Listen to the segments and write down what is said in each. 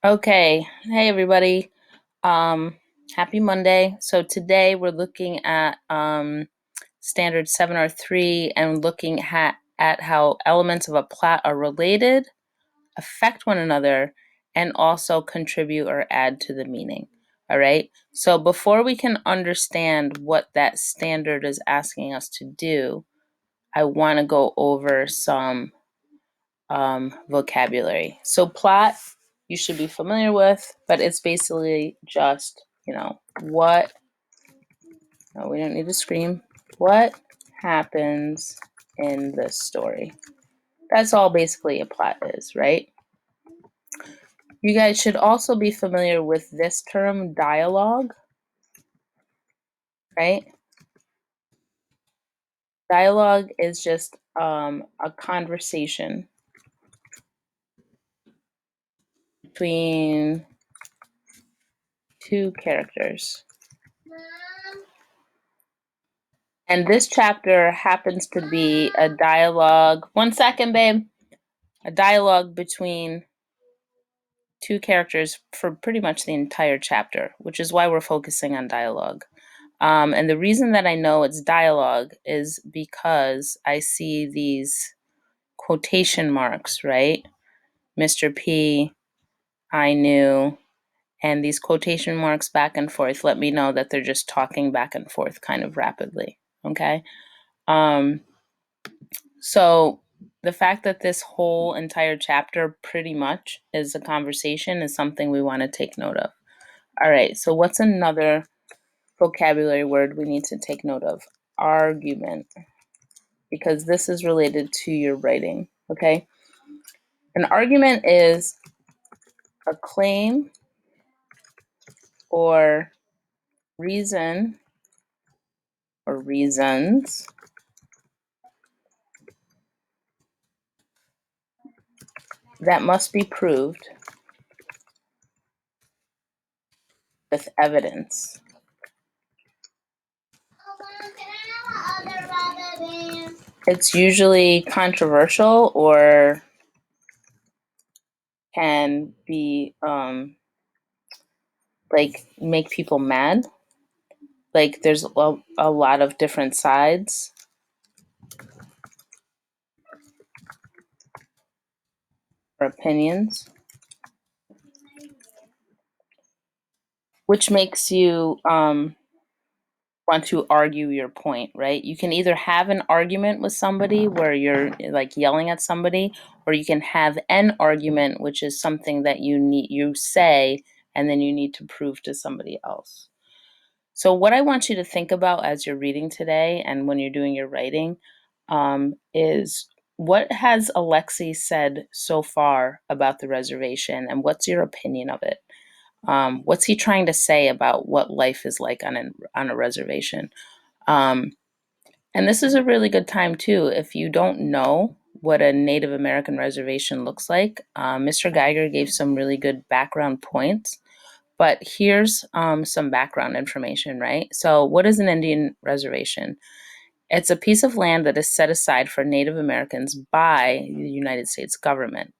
Okay. Hey, everybody. Um, Happy Monday. So today we're looking at standard 7R3 and looking at how elements of a plot are related, affect one another, and also contribute or add to the meaning. All right. So before we can understand what that standard is asking us to do, I want to go over some vocabulary. So plot, you should be familiar with, but it's basically just, what, no, we don't need to scream, what happens in this story. That's all basically a plot is, right? You guys should also be familiar with this term, dialogue, right? Dialogue is just a conversation between two characters. And this chapter happens to be a dialogue. 1 second, babe. A dialogue between two characters for pretty much the entire chapter, which is why we're focusing on dialogue. And the reason that I know it's dialogue is because I see these quotation marks, right? Mr. P, I knew, and these quotation marks back and forth let me know that they're just talking back and forth kind of rapidly, okay? So the fact that this whole entire chapter pretty much is a conversation is something we want to take note of. All right, so what's another vocabulary word we need to take note of? Argument, because this is related to your writing, okay? An argument is a claim or reason or reasons that must be proved with evidence. It's usually controversial or can be like make people mad. Like there's a lot of different sides or opinions, which makes you want to argue your point, right? You can either have an argument with somebody where you're like yelling at somebody, or you can have an argument, which is something that you say and then you need to prove to somebody else. So what I want you to think about as you're reading today and when you're doing your writing is what has Alexi said so far about the reservation and what's your opinion of it? What's he trying to say about what life is like on a reservation? And this is a really good time too. If you don't know what a Native American reservation looks like, Mr. Geiger gave some really good background points. But here's some background information, right? So, what is an Indian reservation? It's a piece of land that is set aside for Native Americans by the United States government.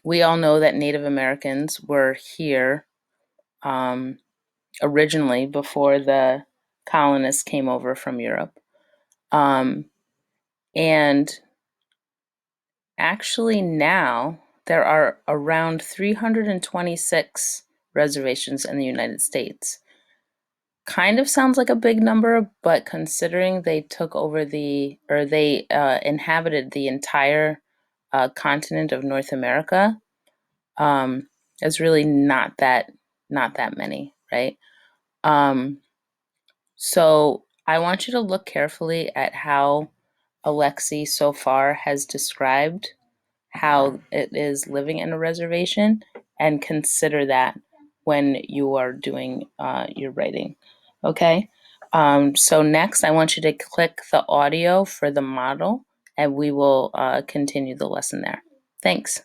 We all know that Native Americans were here originally before the colonists came over from Europe. And actually, now there are around 326 reservations in the United States. Kind of sounds like a big number, but considering they took over they inhabited the entire continent of North America, it's really not that many, right? So I want you to look carefully at how Alexi so far has described how it is living in a reservation and consider that when you are doing your writing. Okay? So next, I want you to click the audio for the model and we will continue the lesson there. Thanks.